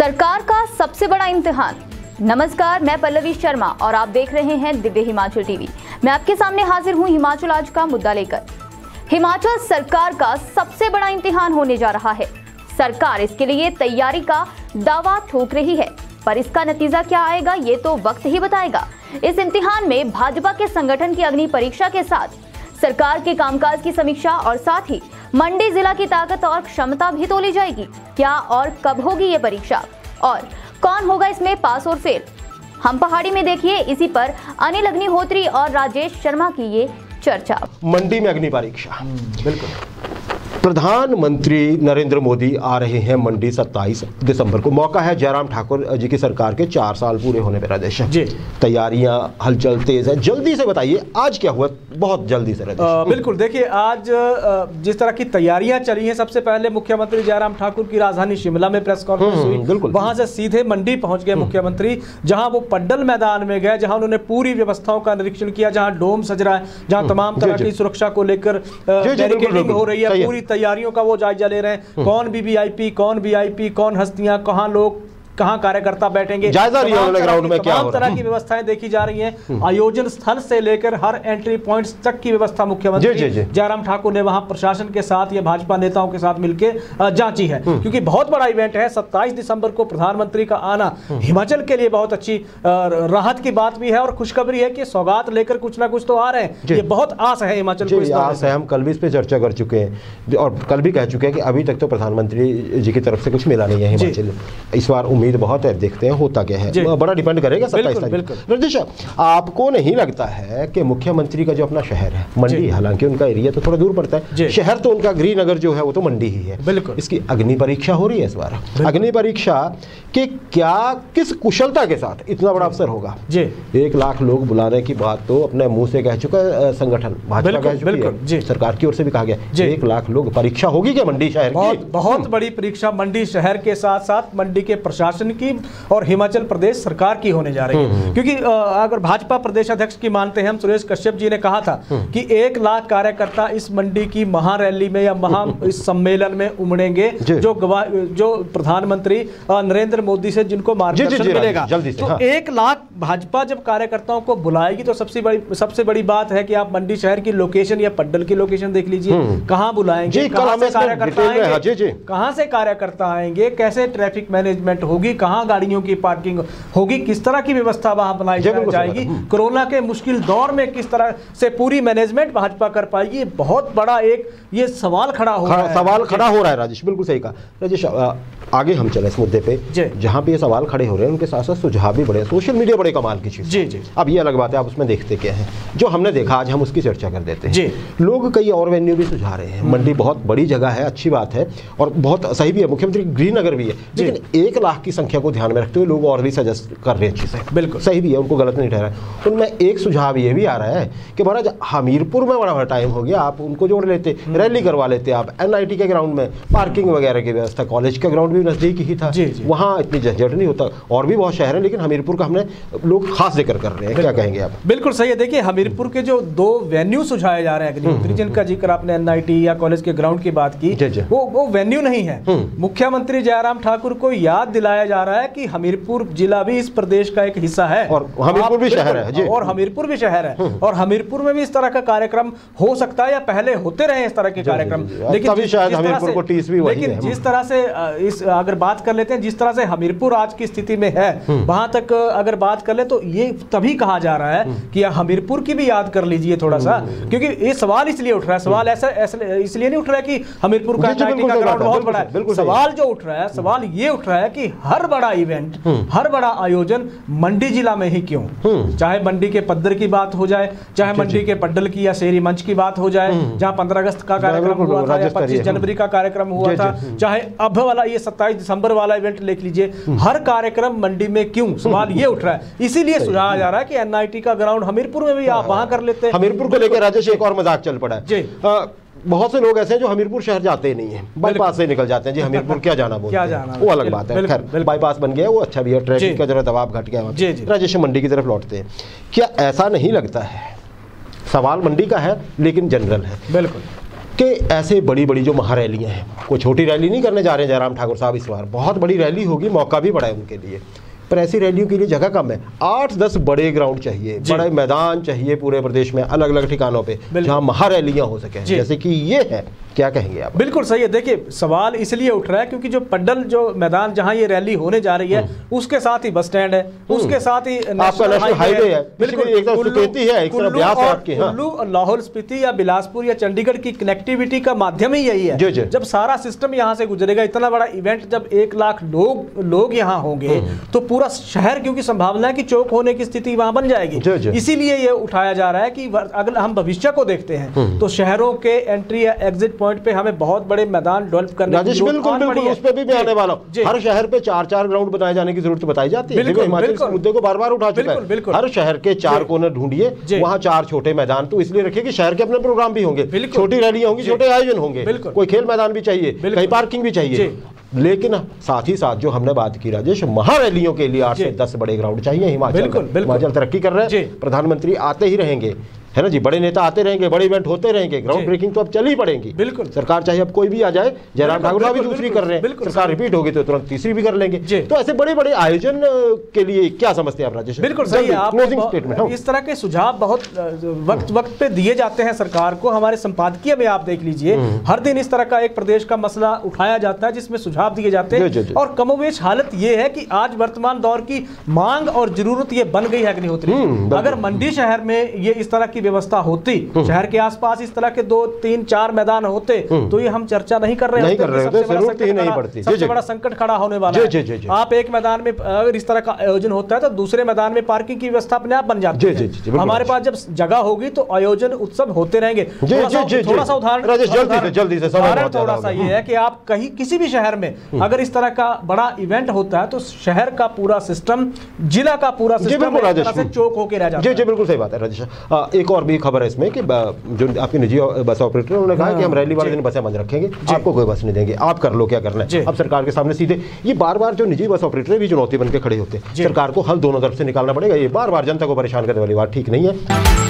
सरकार का सबसे बड़ा इम्तिहान। नमस्कार, मैं पल्लवी शर्मा और आप देख रहे हैं दिव्य हिमाचल टीवी। मैं आपके सामने हाजिर हूं हिमाचल आज का मुद्दा लेकर। हिमाचल सरकार का सबसे बड़ा इम्तिहान होने जा रहा है। सरकार इसके लिए तैयारी का दावा ठोक रही है, पर इसका नतीजा क्या आएगा ये तो वक्त ही बताएगा। इस इम्तिहान में भाजपा के संगठन की अग्नि परीक्षा के साथ सरकार के कामकाज की समीक्षा और साथ ही मंडी जिला की ताकत और क्षमता भी तोली जाएगी। क्या और कब होगी ये परीक्षा और कौन होगा इसमें पास और फेल? हम पहाड़ी में देखिए, इसी पर अनिल अग्निहोत्री और राजेश शर्मा की ये चर्चा। मंडी में अग्नि परीक्षा। बिल्कुल, प्रधानमंत्री नरेंद्र मोदी आ रहे हैं मंडी 27 दिसंबर को। मौका है जयराम ठाकुर जी की सरकार के 4 साल पूरे होने पर। राजेश जी, तैयारियां हलचल तेज है, जल्दी से बताइए आज क्या हुआ, बहुत जल्दी से। बिल्कुल, देखिए आज जिस तरह की तैयारियां चली हैं, सबसे पहले मुख्यमंत्री जयराम ठाकुर की राजधानी शिमला में प्रेस कॉन्फ्रेंस हुई। बिल्कुल, वहां से सीधे मंडी पहुंच गए मुख्यमंत्री, जहां वो पड्डल मैदान में गए, जहां उन्होंने पूरी व्यवस्थाओं का निरीक्षण किया, जहां डोम सज रहा है, जहां तमाम तरह की सुरक्षा को लेकर बैरिकेडिंग हो रही है, पूरी तैयारियों का वो जायजा ले रहे हैं। कौन वीवीआईपी, कौन वीआईपी, कौन हस्तियां, कहां लोग, कहां कार्यकर्ता बैठेंगे, जायजा लिया उन्होंने ग्राउंड में, क्या हो रहा है। तमाम तरह की व्यवस्थाएं देखी जा रही हैं। आयोजन स्थल से लेकर हर एंट्री पॉइंट्स तक की व्यवस्था मुख्यमंत्री जयराम ठाकुर ने वहां प्रशासन के साथ या भाजपा नेताओं के साथ मिलकर जांची है, क्योंकि बहुत बड़ा इवेंट है। 27 दिसंबर को प्रधानमंत्री का आना हिमाचल के लिए बहुत अच्छी राहत की बात भी है और खुशखबरी है कि सौगात लेकर कुछ ना कुछ तो आ रहे हैं। ये बहुत आस है हिमाचल को, आस है। हम कल भी इस पे चर्चा कर चुके हैं और कल भी कह चुके हैं कि अभी तक तो प्रधानमंत्री जी की तरफ से कुछ मिला नहीं है हिमाचल। इस बार उम्मीद बहुत है, देखते हैं होता क्या है, बड़ा डिपेंड करेगा 27 तारीख। रजनीश, आपको नहीं लगता है कि मुख्यमंत्री का जो अपना शहर है मंडी, हालांकि उनका एरिया तो थोड़ा दूर पड़ता है, शहर तो उनका गृहनगर जो है वो तो मंडी ही है, बिल्कुल, इसकी अग्नि परीक्षा हो रही है इस बार। अग्नि परीक्षा के क्या किस कुशलता के साथ इतना बड़ा अवसर होगा। 1 लाख लोग बुलाने की बात तो अपने मुंह से कह चुका है संगठन, भाजपा कह चुकी है, सरकार की ओर से भी कहा गया 1 लाख लोग। परीक्षा होगी क्या मंडी शहर की? बहुत बड़ी परीक्षा मंडी शहर के साथ साथ मंडी के प्रशासन की और हिमाचल प्रदेश सरकार की होने जा रही है, क्योंकि अगर भाजपा प्रदेश अध्यक्ष की मानते हैं हम, सुरेश कश्यप जी ने कहा था कि 1 लाख कार्यकर्ता इस मंडी की महारैली में या इस सम्मेलन में उमड़ेंगे, जो प्रधानमंत्री नरेंद्र मोदी से जिनको मार्गदर्शन मिलेगा। तो 1 लाख भाजपा जब कार्यकर्ताओं को बुलाएगी तो सबसे बड़ी बात है कि आप मंडी शहर की लोकेशन या पड्डल की लोकेशन देख लीजिए, कहां बुलाएंगे, कहां से कार्यकर्ता आएंगे, कैसे ट्रैफिक मैनेजमेंट होगी, कहां गाड़ियों की पार्किंग होगी, किस तरह की व्यवस्था वहां बनाई जाएगी, कोरोना के मुश्किल दौर में किस तरह से पूरी मैनेजमेंट भाजपा कर पाएगी। बहुत बड़ा एक ये सवाल खड़ा हो रहा है। राजेश, बिल्कुल सही कहा। राजेश, आगे हम चले इस मुद्दे पे, जहां पे ये सवाल खड़े हो रहे हैं उनके साथ साथ सुझाव भी बड़े। सोशल मीडिया बड़े कमाल की चीज। अब ये अलग बात है आप उसमें देखते क्या है, जो हमने देखा आज हम उसकी चर्चा कर देते हैं। लोग कई और वेन्यू भी सुझा रहे हैं। मंडी बहुत बड़ी जगह है, अच्छी बात है और बहुत सही भी है, मुख्यमंत्री गृहनगर भी है, लेकिन 1 लाख की संख्या को ध्यान में रखते हुए लोग और भी सजेस्ट कर रहे हैं अच्छी से, बिल्कुल सही भी है, उनको गलत नहीं ठहरा। उनमें एक सुझाव ये भी आ रहा है कि महाराज हमीरपुर में बड़ा टाइम हो गया, आप उनको जोड़ लेते, रैली करवा लेते, आप एनआईटी के ग्राउंड में पार्किंग वगैरह की व्यवस्था, कॉलेज का ग्राउंड भी नजदीक ही था, वहां इतनी झंझट नहीं होता। और भी बहुत शहर हैं, लेकिन हमीरपुर का हमने लोग खास जिक्र कर रहे हैं, क्या कहेंगे आप? बिल्कुल सही है। देखिए, हमीरपुर के जो 2 वेन्यू सुझाए जा रहे हैं अग्निहोत्री, जिनका जिक्र आपने एनआईटी या कॉलेज के ग्राउंड की बात की, वो वेन्यू नहीं है। मुख्यमंत्री जयराम ठाकुर को याद दिलाया जा रहा है कि हमीरपुर जिला भी इस प्रदेश का एक हिस्सा है और हमीरपुर भी शहर है, और हमीरपुर भी शहर है, और हमीरपुर में भी इस तरह का कार्यक्रम हो सकता है या पहले होते रहे इस तरह के कार्यक्रम। लेकिन जिस तरह से इस अगर बात कर लेते हैं, जिस तरह से हमीरपुर आज की स्थिति में है, वहां तक अगर बात कर ले तो ये तभी कहा जा रहा है कि हमीरपुर की भी याद कर लीजिए थोड़ा सा, क्योंकि ये सवाल इसलिए उठ रहा है। सवाल ऐसा इसलिए नहीं उठ रहा है कि हमीरपुर का ग्राउंड बहुत बड़ा है। सवाल जो उठ रहा है, सवाल ये उठ रहा है कि हर बड़ा इवेंट, हर बड़ा आयोजन मंडी जिला में ही क्यों? चाहे मंडी के पद्दर की बात हो जाए, चाहे मंडी के पड्डल की या शेरी मंच की बात हो जाए, जहां 15 अगस्त का कार्यक्रम हुआ था या 25 जनवरी का कार्यक्रम हुआ था, चाहे अब वाला ये 27 दिसंबर वाला इवेंट देख लीजिए, हर कार्यक्रम मंडी में क्यों? सवाल ये उठ रहा है। इसीलिए सुझाया जा रहा है कि एनआईटी का ग्राउंड हमीरपुर में भी आप वहां कर लेते हैं। हमीरपुर को लेकर राजेश एक और मजाक चल पड़ा है। बहुत से लोग ऐसे हैं जो हमीरपुर शहर जाते ही नहीं है, बाईपास से निकल जाते हैं। जी हमीरपुर क्या जाना बोलते हैं, वो अलग बात है। खैर, बाईपास बन गया, वो अच्छा भी है, ट्रैफिक का जरा दबाव घट गया। राजेश, मंडी की तरफ लौटते हैं, क्या ऐसा नहीं लगता है सवाल मंडी का है लेकिन जनरल है? बिल्कुल, कि ऐसे बड़ी बड़ी जो महारैलियां हैं, कोई छोटी रैली नहीं करने जा रहे हैं जयराम ठाकुर साहब इस बार, बहुत बड़ी रैली होगी, मौका भी बड़ा है उनके लिए, पर ऐसी रैलियों के लिए जगह कम है। 8-10 बड़े ग्राउंड चाहिए, बड़े मैदान चाहिए पूरे प्रदेश में अलग अलग ठिकानों पे जहां महारैलियां हो सके, जैसे कि ये है। क्या कहेंगे आप? बिल्कुल सही है। देखिए, सवाल इसलिए उठ रहा है क्योंकि जो पड्डल जो मैदान जहां ये रैली होने जा रही है उसके साथ ही बस स्टैंड है, उसके साथ ही आपका नेशनल हाईवे है, बिल्कुल एक तरफ सुकेती है, एक तरफ ब्यास है आपकी। कुल्लू और लाहौल स्पीति या बिलासपुर या चंडीगढ़ की कनेक्टिविटी का माध्यम ही यही है। जब सारा सिस्टम यहाँ से गुजरेगा, इतना बड़ा इवेंट, जब 1 लाख लोग यहाँ होंगे तो पूरा शहर, क्योंकि संभावना है कि चौक होने की स्थिति वहां बन जाएगी। इसीलिए ये उठाया जा रहा है कि अगर हम भविष्य को देखते हैं तो शहरों के एंट्री या एग्जिट पॉइंट पे हमें बहुत बड़े मैदान डेवलप करने की जरूरत बिल्कुल उस पे भी मैं आने वाला हूं। हर शहर पे 4-4 ग्राउंड बनाए जाने की जरूरत बताई जाती है। हिमाचल इस मुद्दे को बार-बार उठा चुका है। हर शहर के 4 कोने ढूंढिए, वहां 4 छोटे मैदान तो इसलिए रखिए कि शहर के अपने प्रोग्राम भी होंगे, छोटी रैलियां होंगी, छोटे आयोजन होंगे, कोई खेल मैदान भी चाहिए, कहीं पार्किंग भी चाहिए। लेकिन साथ ही साथ जो हमने बात की राजेश, महारैलियों के लिए 8 से 10 बड़े ग्राउंड चाहिए। हिमाचल तरक्की कर रहे हैं, प्रधानमंत्री आते ही रहेंगे, है ना जी, बड़े नेता आते रहेंगे, बड़े इवेंट होते रहेंगे, ग्राउंड ब्रेकिंग तो अब चल ही पड़ेगी। बिल्कुल, सरकार चाहे अब कोई भी आ जाए, जयराम ठाकुर साहब भी दूसरी कर रहे हैं, सरकार रिपीट होगी तो तुरंत तीसरी भी कर लेंगे। तो ऐसे बड़े बड़े आयोजन के लिए क्या समझते हैं आप राजेश? बिल्कुल सही है, आप इस तरह के सुझाव बहुत वक्त पे दिए जाते हैं सरकार को। हमारे संपादकीय में आप देख लीजिए, हर दिन इस तरह का एक प्रदेश का मसला उठाया जाता है जिसमें सुझाव दिए जाते हैं। और कमोवेश हालत ये है कि आज वर्तमान दौर की मांग और जरूरत ये बन गई है अग्निहोत्री। अगर मंडी शहर में ये इस तरह की व्यवस्था होती, शहर के आसपास इस तरह के 2-3-4 मैदान होते तो ये हम चर्चा नहीं कर रहे हैं। सबसे बड़ा संकट खड़ा होने वाला है। आप एक मैदान में अगर इस तरह का आयोजन होता है तो दूसरे मैदान में पार्किंग की व्यवस्था अपने आप बन जाती है। हमारे पास जब जगह होगी तो आयोजन उत्सव होते रहेंगे। थोड़ा सा उदाहरण जल्दी से थोड़ा सा ये है कि आप कहीं किसी भी शहर में अगर इस तरह का बड़ा इवेंट होता है तो शहर का पूरा सिस्टम, जिला का पूरा सिस्टम चौक होकर रह जाता है। जी बिल्कुल सही बात है राजेश। एक और भी खबर है इसमें कि जो आपके निजी बस ऑपरेटर उन्होंने कहा कि हम रैली वाले दिन बसें बंद रखेंगे, आपको कोई बस नहीं देंगे, आप कर लो क्या करना है। अब सरकार के सामने सीधे ये बार-बार जो निजी बस ऑपरेटर भी चुनौती बन के खड़े होते हैं, सरकार को हल दोनों तरफ से निकालना पड़ेगा। ये बार-बार जनता को परेशान करने वाली बात ठीक नहीं है।